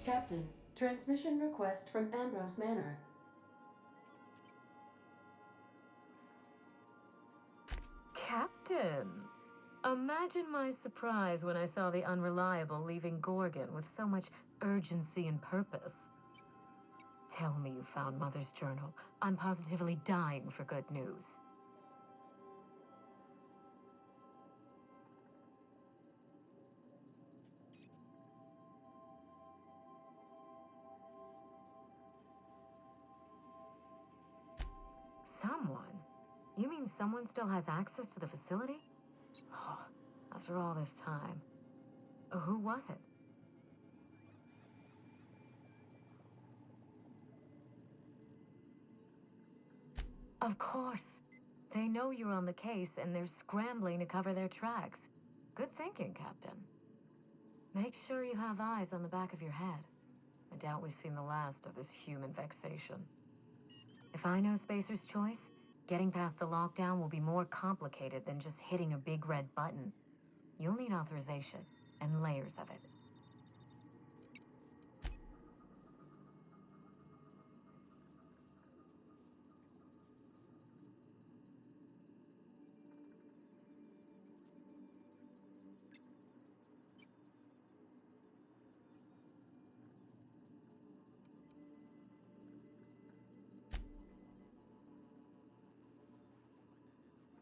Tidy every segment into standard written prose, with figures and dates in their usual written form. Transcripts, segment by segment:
Captain, transmission request from Ambrose Manor. Captain! Imagine my surprise when I saw the Unreliable leaving Gorgon with so much urgency and purpose. Tell me you found Mother's journal. I'm positively dying for good news. Someone? You mean someone still has access to the facility? Oh, after all this time. Who was it? Of course. They know you're on the case and they're scrambling to cover their tracks. Good thinking, Captain. Make sure you have eyes on the back of your head. I doubt we've seen the last of this human vexation. If I know Spacer's Choice, getting past the lockdown will be more complicated than just hitting a big red button. You'll need authorization and layers of it.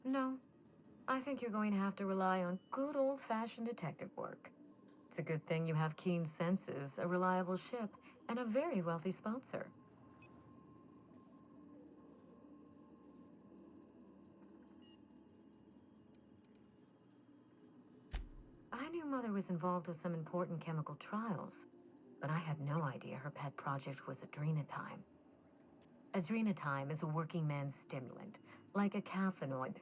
No, I think you're going to have to rely on good old-fashioned detective work. It's a good thing you have keen senses, a reliable ship, and a very wealthy sponsor. I knew Mother was involved with some important chemical trials, but I had no idea her pet project was adrenatime. Adrenatime is a working man's stimulant, like a caffeinoid.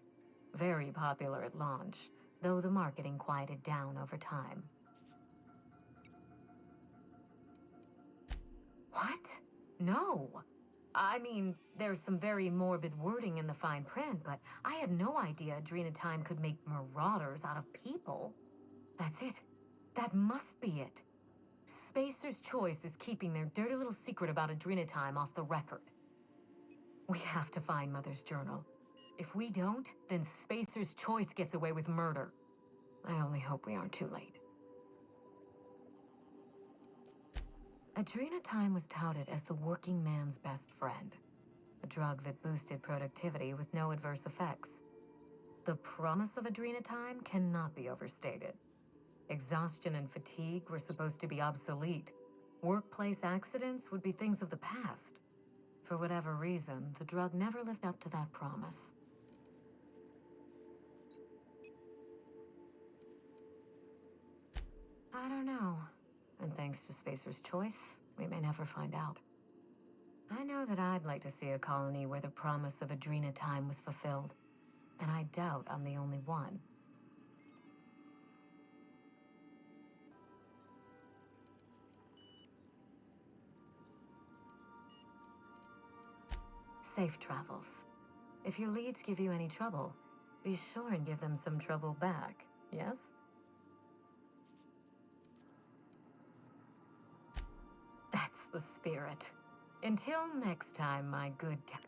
Very popular at launch, though the marketing quieted down over time. What? No. I mean, there's some very morbid wording in the fine print, but I had no idea adrenatime could make marauders out of people. That's it. That must be it. Spacer's Choice is keeping their dirty little secret about adrenatime off the record. We have to find Mother's journal. If we don't, then Spacer's Choice gets away with murder. I only hope we aren't too late. Adrenatime was touted as the working man's best friend. A drug that boosted productivity with no adverse effects. The promise of adrenatime cannot be overstated. Exhaustion and fatigue were supposed to be obsolete. Workplace accidents would be things of the past. For whatever reason, the drug never lived up to that promise. I don't know. And thanks to Spacer's Choice, we may never find out. I know that I'd like to see a colony where the promise of adrenatime was fulfilled. And I doubt I'm the only one. Safe travels. If your leads give you any trouble, be sure and give them some trouble back, yes? That's the spirit. Until next time, my good cat.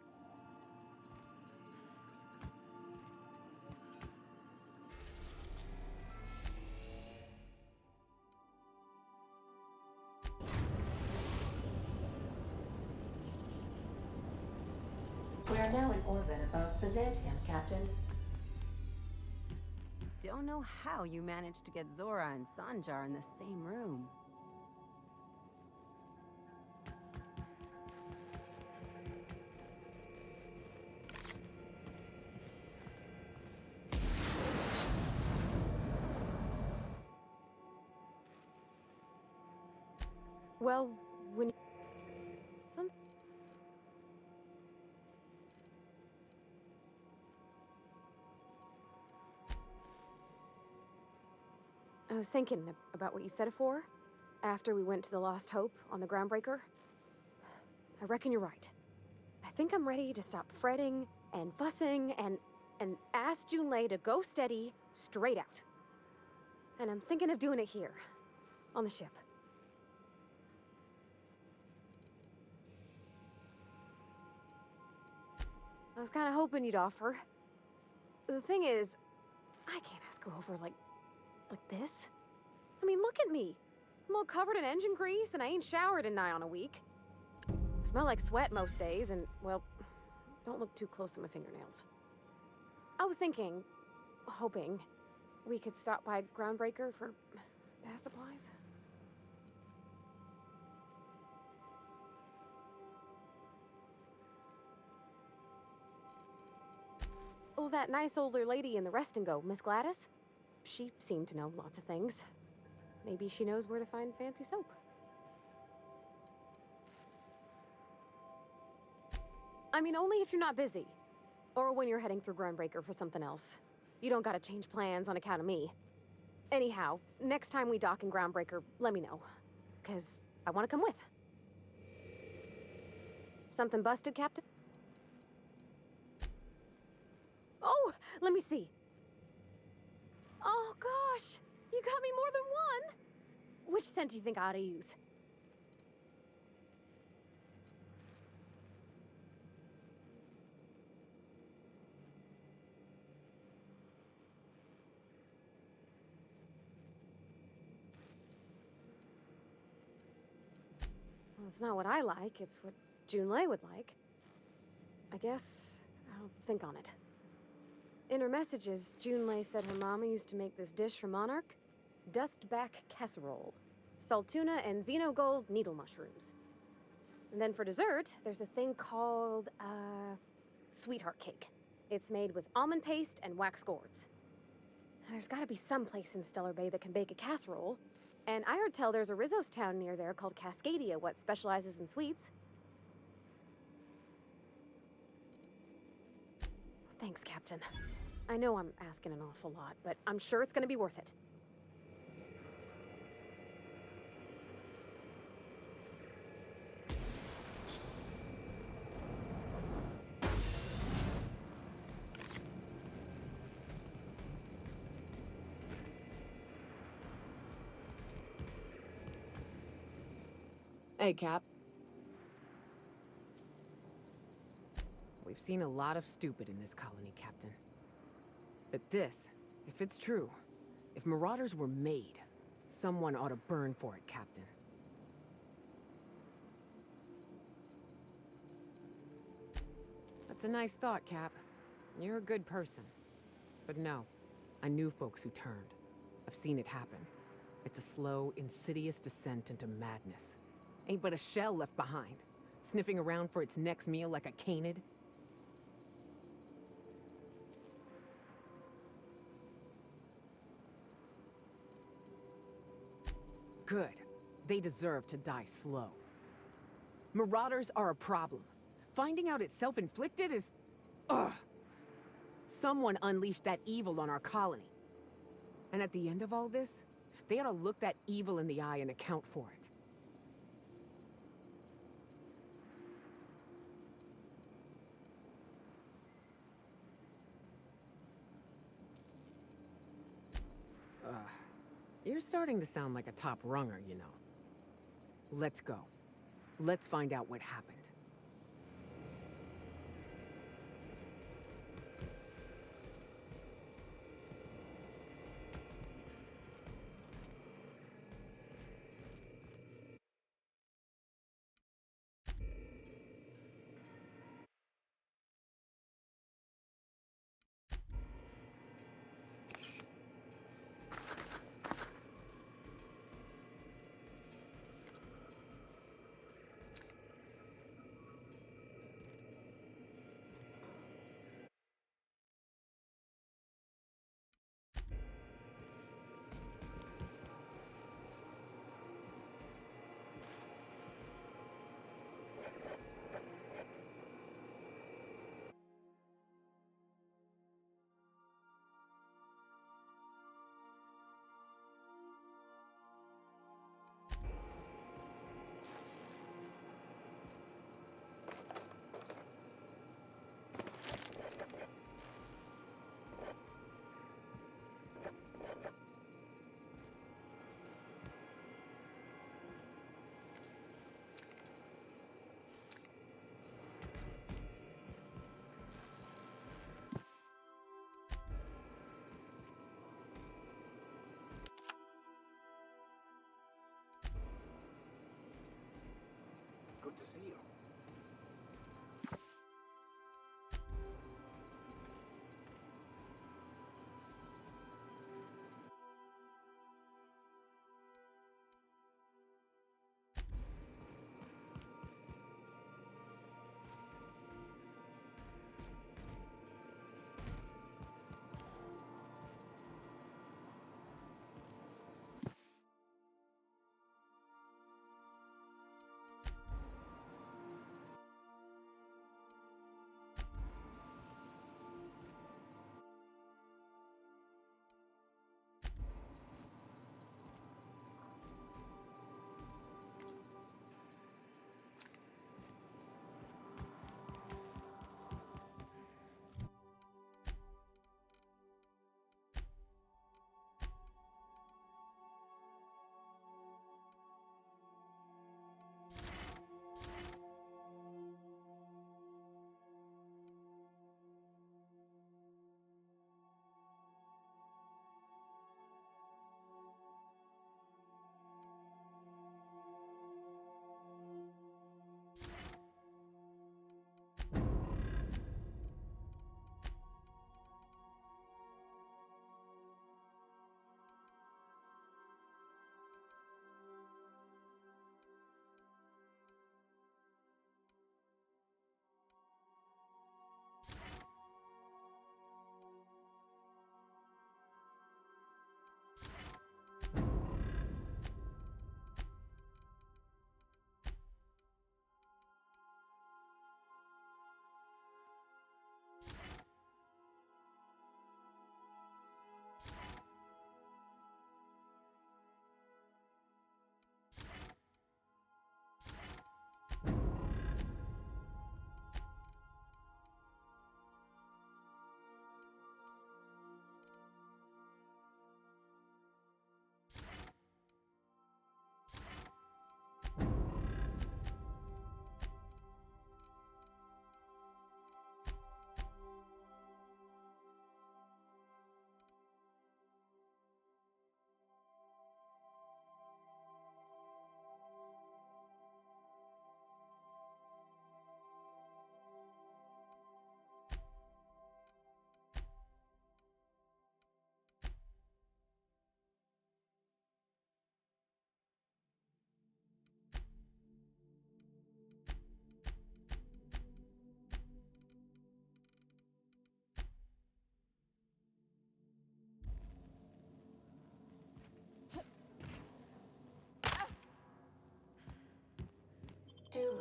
We are now in orbit above Byzantium, Captain. Don't know how you managed to get Zora and Sanjar in the same room. Well, when some I was thinking about what you said before, after we went to the Lost Hope on the Groundbreaker. I reckon you're right. I think I'm ready to stop fretting and fussing and ask Junlei to go steady, straight out. And I'm thinking of doing it here, on the ship. I was kind of hoping you'd offer. The thing is, I can't ask her over like this. I mean, look at me. I'm all covered in engine grease and I ain't showered in nigh on a week. Smell like sweat most days and, well, don't look too close at my fingernails. I was thinking, hoping, we could stop by Groundbreaker for bath supplies. Oh, that nice older lady in the rest and go, Miss Gladys? She seemed to know lots of things. Maybe she knows where to find fancy soap. I mean, only if you're not busy. Or when you're heading through Groundbreaker for something else. You don't gotta change plans on account of me. Anyhow, next time we dock in Groundbreaker, let me know. 'Cause I want to come with. Something busted, Captain? Oh, let me see. Oh, gosh. You got me more than one. Which scent do you think I ought to use? Well, it's not what I like. It's what Junlei would like. I guess I'll think on it. In her messages, Junlei said her mama used to make this dish for Monarch. Dustback casserole. Salt tuna and xenogold needle mushrooms. And then for dessert, there's a thing called, sweetheart cake. It's made with almond paste and wax gourds. There's gotta be some place in Stellar Bay that can bake a casserole. And I heard tell there's a Rizzo's town near there called Cascadia, what specializes in sweets. Thanks, Captain. I know I'm asking an awful lot, but I'm sure it's gonna be worth it. Hey, Cap. We've seen a lot of stupid in this colony, Captain. But this, if it's true, if Marauders were made, someone ought to burn for it, Captain. That's a nice thought, Cap. You're a good person. But no, I knew folks who turned. I've seen it happen. It's a slow, insidious descent into madness. Ain't but a shell left behind, sniffing around for its next meal like a Canid. Good. They deserve to die slow. Marauders are a problem. Finding out it's self-inflicted is... Ugh! Someone unleashed that evil on our colony. And at the end of all this, they ought to look that evil in the eye and account for it. You're starting to sound like a top runger, you know. Let's go. Let's find out what happened.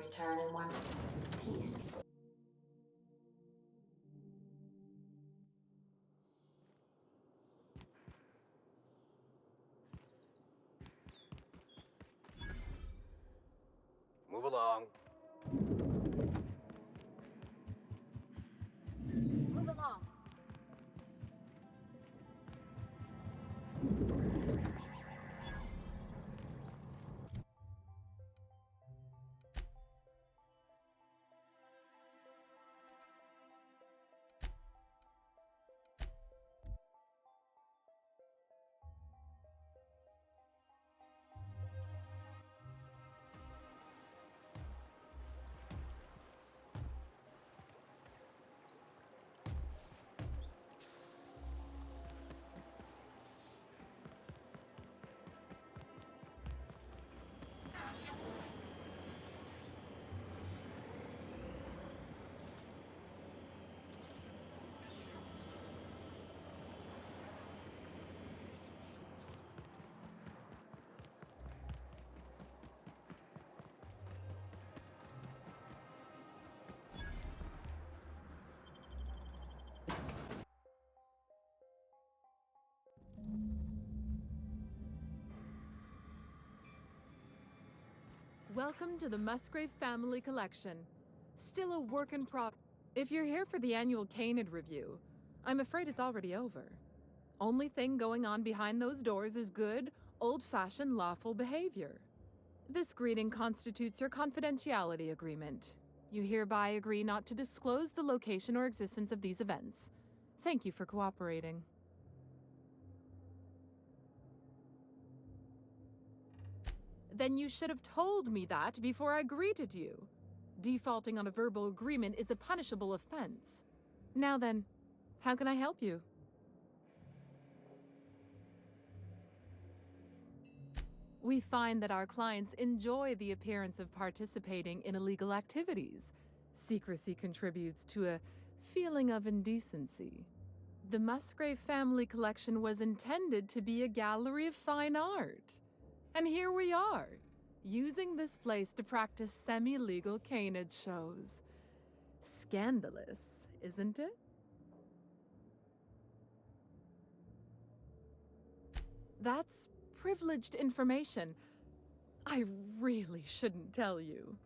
return in one piece. Move along. Move along. Welcome to the Musgrave Family Collection. Still a work in prop. If you're here for the annual Canid review, I'm afraid it's already over. Only thing going on behind those doors is good, old-fashioned lawful behavior. This greeting constitutes your confidentiality agreement. You hereby agree not to disclose the location or existence of these events. Thank you for cooperating. Then you should have told me that before I greeted you. Defaulting on a verbal agreement is a punishable offense. Now then, how can I help you? We find that our clients enjoy the appearance of participating in illegal activities. Secrecy contributes to a feeling of indecency. The Musgrave Family Collection was intended to be a gallery of fine art. And here we are, using this place to practice semi-legal Canid shows. Scandalous, isn't it? That's privileged information. I really shouldn't tell you.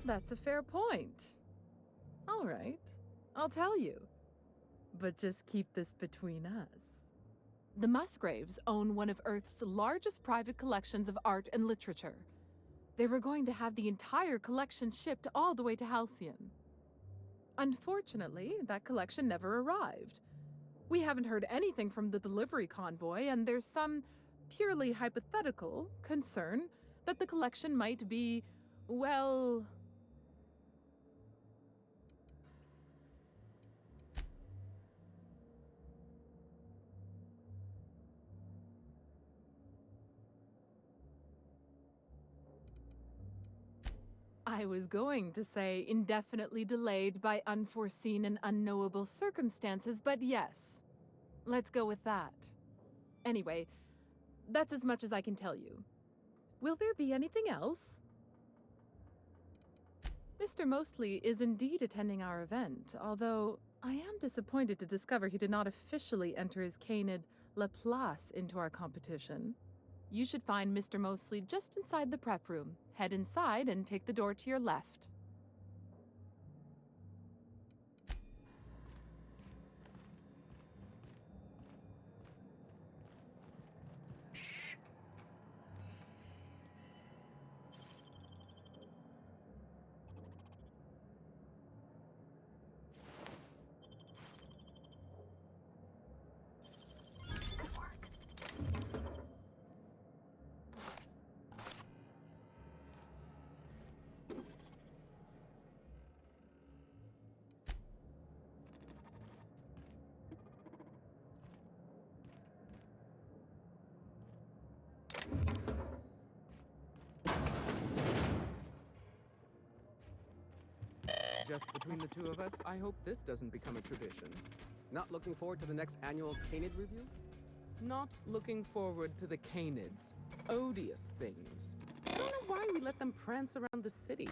That's a fair point. All right, I'll tell you. But just keep this between us. The Musgraves own one of Earth's largest private collections of art and literature. They were going to have the entire collection shipped all the way to Halcyon. Unfortunately, that collection never arrived. We haven't heard anything from the delivery convoy, and there's some purely hypothetical concern that the collection might be, well... I was going to say indefinitely delayed by unforeseen and unknowable circumstances, but yes. Let's go with that. Anyway, that's as much as I can tell you. Will there be anything else? Mr. Mostly is indeed attending our event, although I am disappointed to discover he did not officially enter his Canid La Place into our competition. You should find Mr. Mostly just inside the prep room. Head inside and take the door to your left. Just between the two of us, I hope this doesn't become a tradition. Not looking forward to the next annual Canid review? Not looking forward to the Canids. Odious things. I don't know why we let them prance around the city.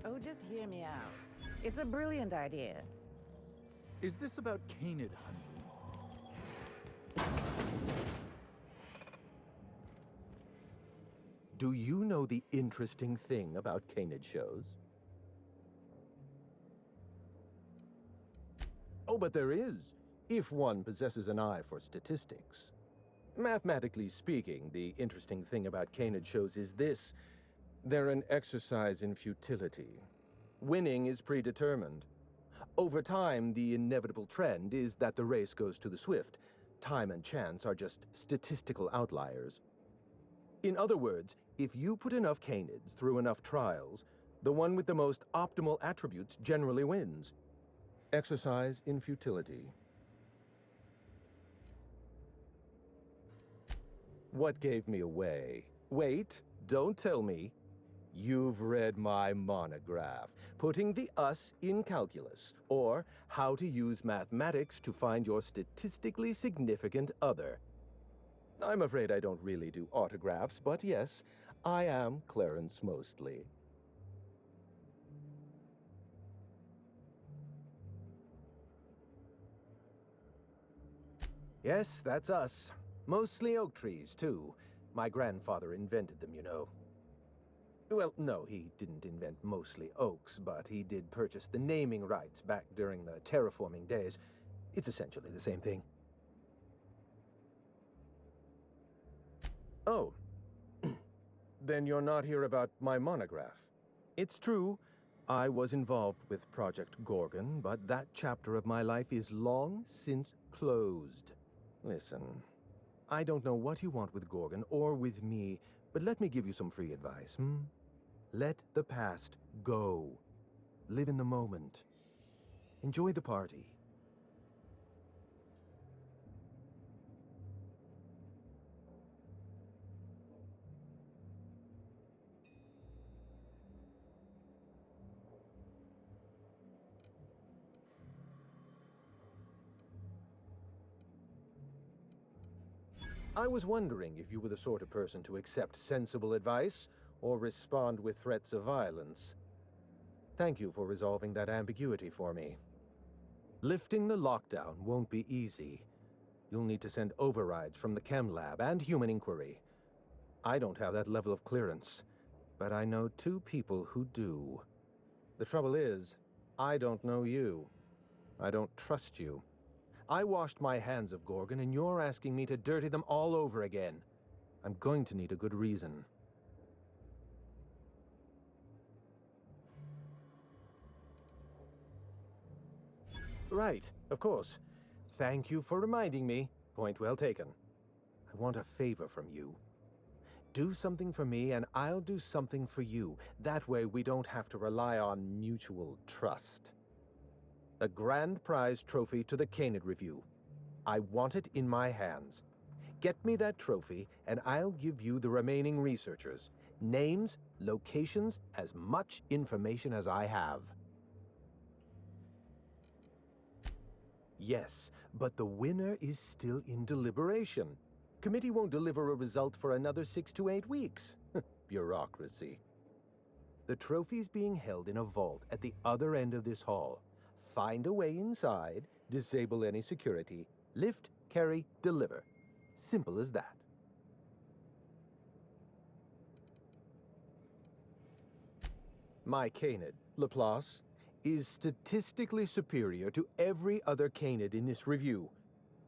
Oh, just hear me out. It's a brilliant idea. Is this about Canid hunting? Do you know the interesting thing about Canid shows? Oh, but there is, if one possesses an eye for statistics. Mathematically speaking, the interesting thing about Canid shows is this. They're an exercise in futility. Winning is predetermined. Over time, the inevitable trend is that the race goes to the swift. Time and chance are just statistical outliers. In other words, if you put enough Canids through enough trials, the one with the most optimal attributes generally wins. Exercise in futility. What gave me away? Wait, don't tell me. You've read my monograph, Putting the Us in Calculus, or How to Use Mathematics to Find Your Statistically Significant Other. I'm afraid I don't really do autographs, but yes, I am Clarence Mostly. Yes, that's us. Mostly oak trees, too. My grandfather invented them, you know. Well, no, he didn't invent mostly oaks, but he did purchase the naming rights back during the terraforming days. It's essentially the same thing. Oh. Then you're not here about my monograph. It's true, I was involved with Project Gorgon, but that chapter of my life is long since closed. Listen, I don't know what you want with Gorgon or with me, but let me give you some free advice, Let the past go. Live in the moment. Enjoy the party. I was wondering if you were the sort of person to accept sensible advice or respond with threats of violence. Thank you for resolving that ambiguity for me. Lifting the lockdown won't be easy. You'll need to send overrides from the chem lab and human inquiry. I don't have that level of clearance, but I know two people who do. The trouble is, I don't know you. I don't trust you. I washed my hands of Gorgon, and you're asking me to dirty them all over again. I'm going to need a good reason. Right, of course. Thank you for reminding me. Point well taken. I want a favor from you. Do something for me, and I'll do something for you. That way we don't have to rely on mutual trust. A grand prize trophy to the Canid Review. I want it in my hands. Get me that trophy, and I'll give you the remaining researchers. Names, locations, as much information as I have. Yes, but the winner is still in deliberation. Committee won't deliver a result for another 6 to 8 weeks. Bureaucracy. The trophy's being held in a vault at the other end of this hall. Find a way inside, disable any security, lift, carry, deliver. Simple as that. My Canid, Laplace, is statistically superior to every other Canid in this review.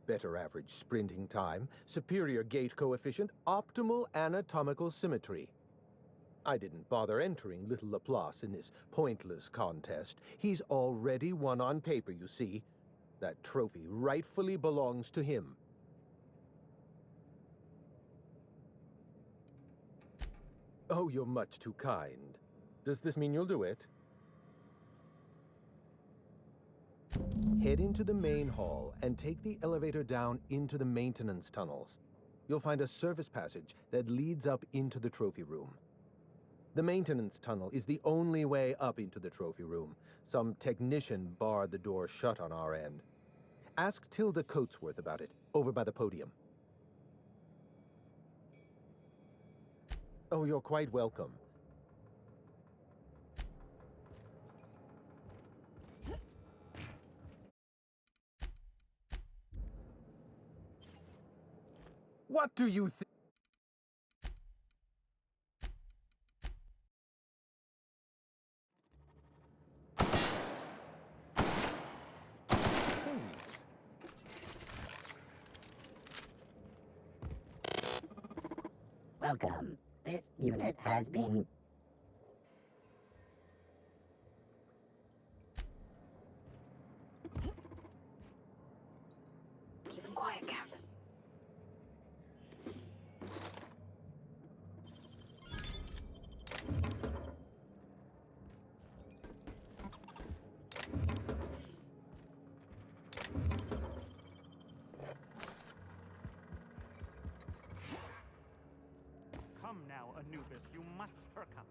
Better average sprinting time, superior gait coefficient, optimal anatomical symmetry. I didn't bother entering little Laplace in this pointless contest. He's already won on paper, you see. That trophy rightfully belongs to him. Oh, you're much too kind. Does this mean you'll do it? Head into the main hall and take the elevator down into the maintenance tunnels. You'll find a service passage that leads up into the trophy room. The maintenance tunnel is the only way up into the trophy room. Some technician barred the door shut on our end. Ask Tilda Coatsworth about it, over by the podium. Oh, you're quite welcome. What do you think? Welcome. This unit has been... Keep him quiet, Captain. Come now, Anubis, you must perk up.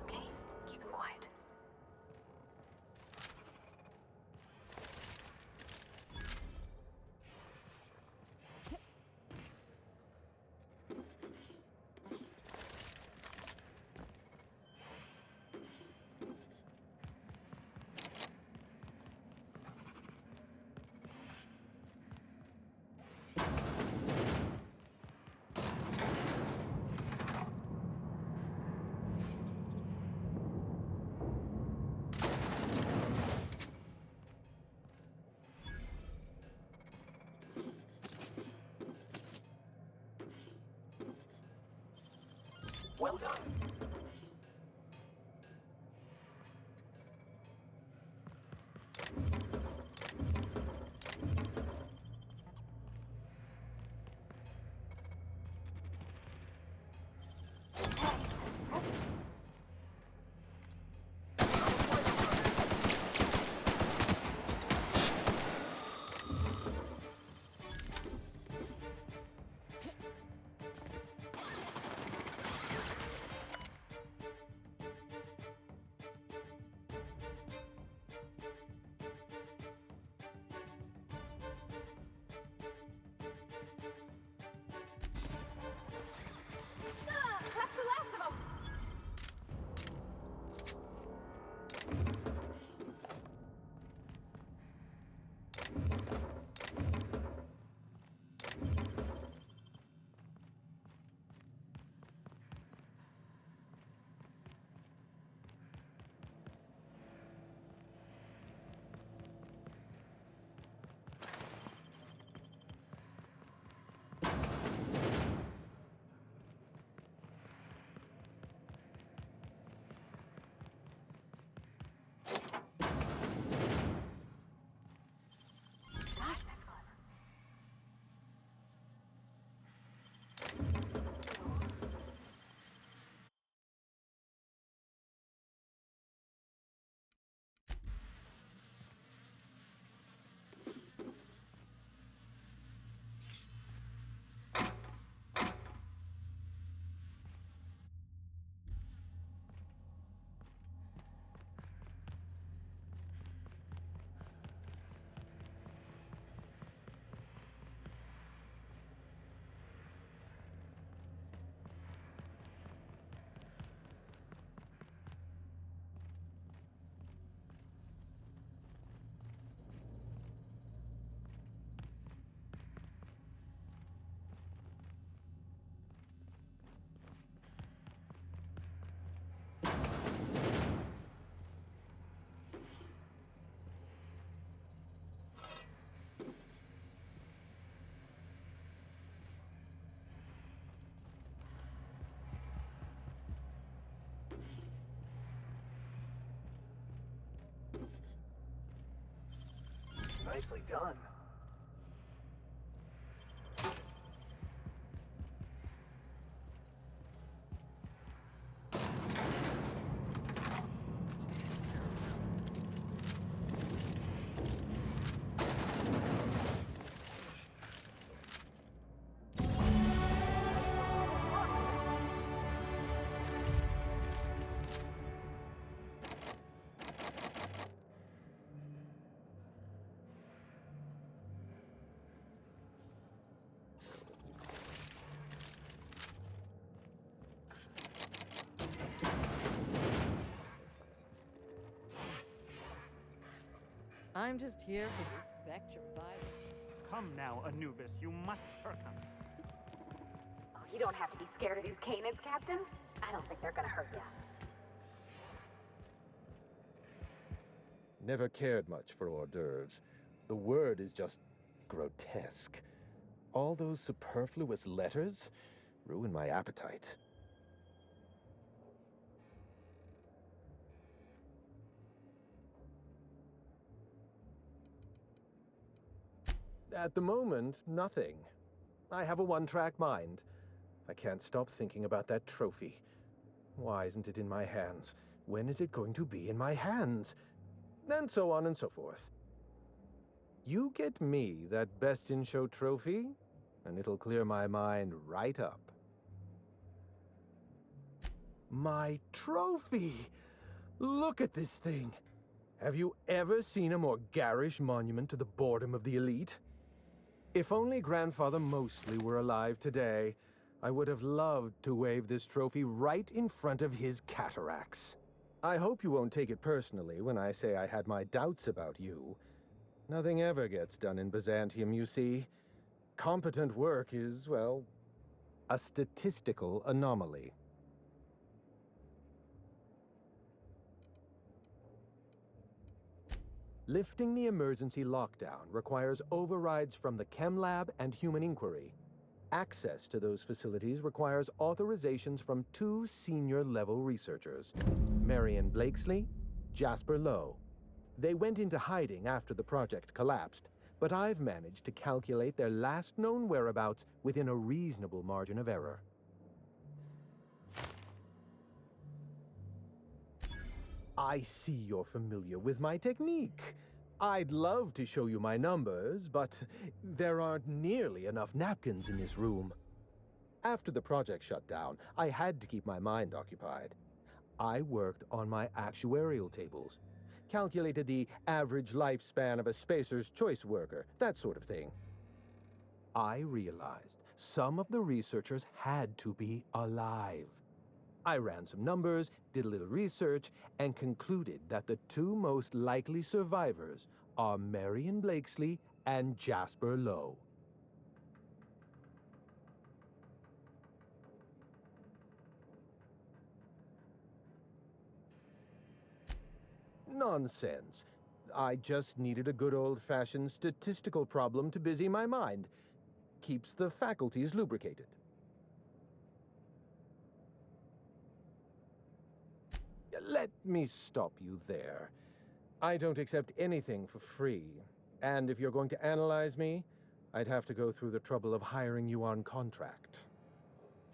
Okay, keep him quiet. Well done. Nicely done. I'm just here for the spectrum vibe. Come now, Anubis, you must perk up. Oh, you don't have to be scared of these Canids, Captain. I don't think they're gonna hurt you. Never cared much for hors d'oeuvres. The word is just grotesque. All those superfluous letters ruin my appetite. At the moment, nothing. I have a one-track mind. I can't stop thinking about that trophy. Why isn't it in my hands? When is it going to be in my hands? And so on and so forth. You get me that Best in Show trophy, and it'll clear my mind right up. My trophy! Look at this thing! Have you ever seen a more garish monument to the boredom of the elite? If only Grandfather Mosley were alive today, I would have loved to wave this trophy right in front of his cataracts. I hope you won't take it personally when I say I had my doubts about you. Nothing ever gets done in Byzantium, you see. Competent work is, well, a statistical anomaly. Lifting the emergency lockdown requires overrides from the Chem Lab and Human Inquiry. Access to those facilities requires authorizations from 2 senior-level researchers, Marion Blakesley, Jasper Lowe. They went into hiding after the project collapsed, but I've managed to calculate their last known whereabouts within a reasonable margin of error. I see you're familiar with my technique. I'd love to show you my numbers, but there aren't nearly enough napkins in this room. After the project shut down, I had to keep my mind occupied. I worked on my actuarial tables, calculated the average lifespan of a spacer's choice worker, that sort of thing. I realized some of the researchers had to be alive. I ran some numbers, did a little research, and concluded that the 2 most likely survivors are Marion Blakesley and Jasper Lowe. Nonsense. I just needed a good old-fashioned statistical problem to busy my mind. Keeps the faculties lubricated. Let me stop you there. I don't accept anything for free, and if you're going to analyze me, I'd have to go through the trouble of hiring you on contract.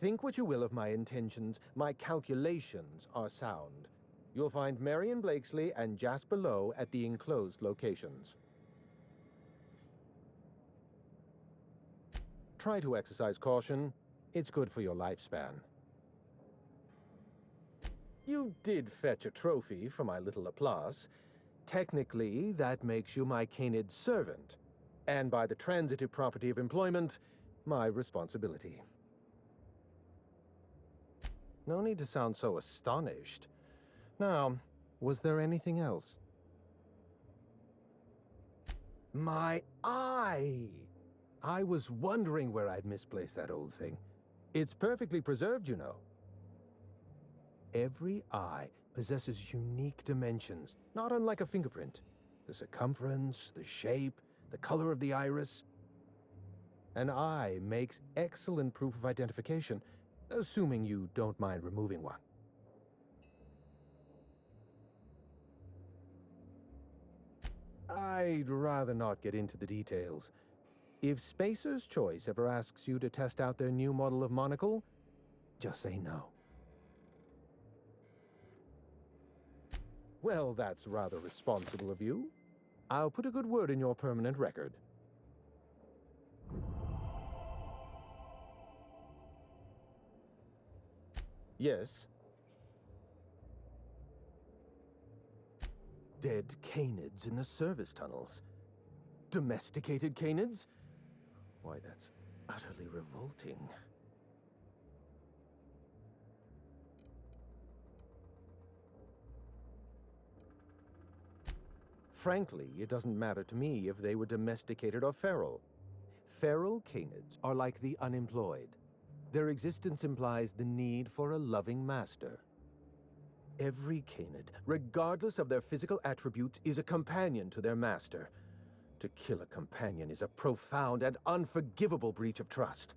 Think what you will of my intentions, my calculations are sound. You'll find Marion Blakesley and Jasper Lowe at the enclosed locations. Try to exercise caution. It's good for your lifespan. You did fetch a trophy for my little Laplace. Technically, that makes you my Canid servant, and by the transitive property of employment, my responsibility. No need to sound so astonished. Now, was there anything else? My eye! I was wondering where I'd misplaced that old thing. It's perfectly preserved, you know. Every eye possesses unique dimensions, not unlike a fingerprint. The circumference, the shape, the color of the iris. An eye makes excellent proof of identification, assuming you don't mind removing one. I'd rather not get into the details. If Spacer's Choice ever asks you to test out their new model of monocle, just say no. Well, that's rather responsible of you. I'll put a good word in your permanent record. Yes? Dead Canids in the service tunnels. Domesticated Canids? Why, that's utterly revolting. Frankly, it doesn't matter to me if they were domesticated or feral. Feral Canids are like the unemployed. Their existence implies the need for a loving master. Every Canid, regardless of their physical attributes, is a companion to their master. To kill a companion is a profound and unforgivable breach of trust.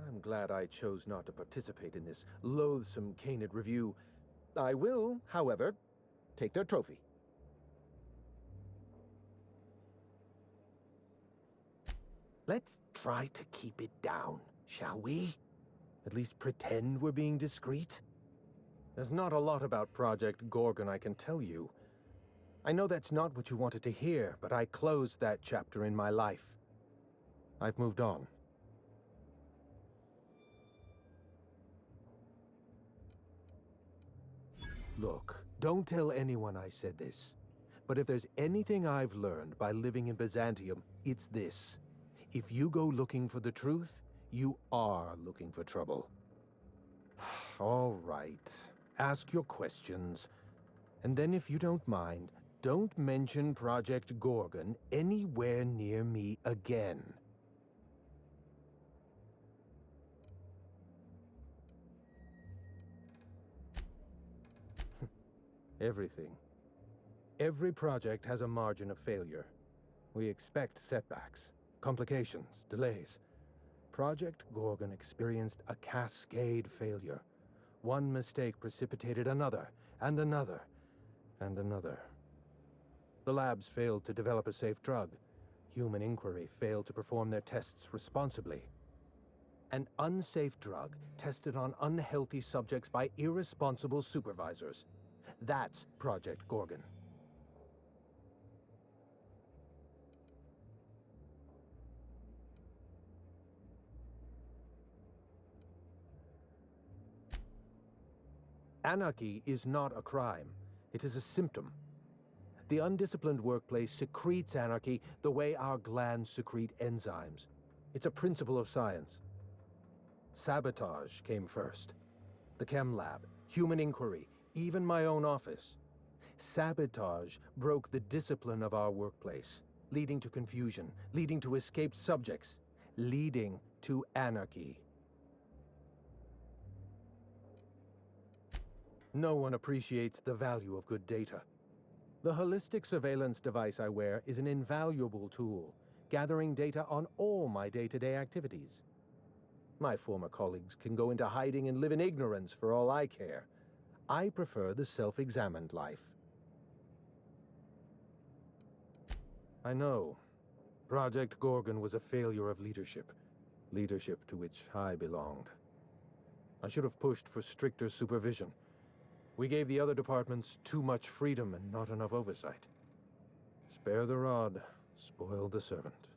I'm glad I chose not to participate in this loathsome Canid review. I will, however, take their trophy. Let's try to keep it down, shall we? At least pretend we're being discreet? There's not a lot about Project Gorgon I can tell you. I know that's not what you wanted to hear, but I closed that chapter in my life. I've moved on. Look, don't tell anyone I said this. But if there's anything I've learned by living in Byzantium, it's this. If you go looking for the truth, you are looking for trouble. All right. Ask your questions. And then if you don't mind, don't mention Project Gorgon anywhere near me again. Everything. Every project has a margin of failure. We expect setbacks, complications, delays. Project Gorgon experienced a cascade failure. One mistake precipitated another, and another, and another. The labs failed to develop a safe drug. Human Inquiry failed to perform their tests responsibly. An unsafe drug tested on unhealthy subjects by irresponsible supervisors. That's Project Gorgon. Anarchy is not a crime. It is a symptom. The undisciplined workplace secretes anarchy the way our glands secrete enzymes. It's a principle of science. Sabotage came first. The chem lab, Human Inquiry, even my own office. Sabotage broke the discipline of our workplace, leading to confusion, leading to escaped subjects, leading to anarchy. No one appreciates the value of good data. The holistic surveillance device I wear is an invaluable tool, gathering data on all my day-to-day activities. My former colleagues can go into hiding and live in ignorance for all I care. I prefer the self-examined life. I know. Project Gorgon was a failure of leadership. Leadership to which I belonged. I should have pushed for stricter supervision. We gave the other departments too much freedom and not enough oversight. Spare the rod, spoil the servant.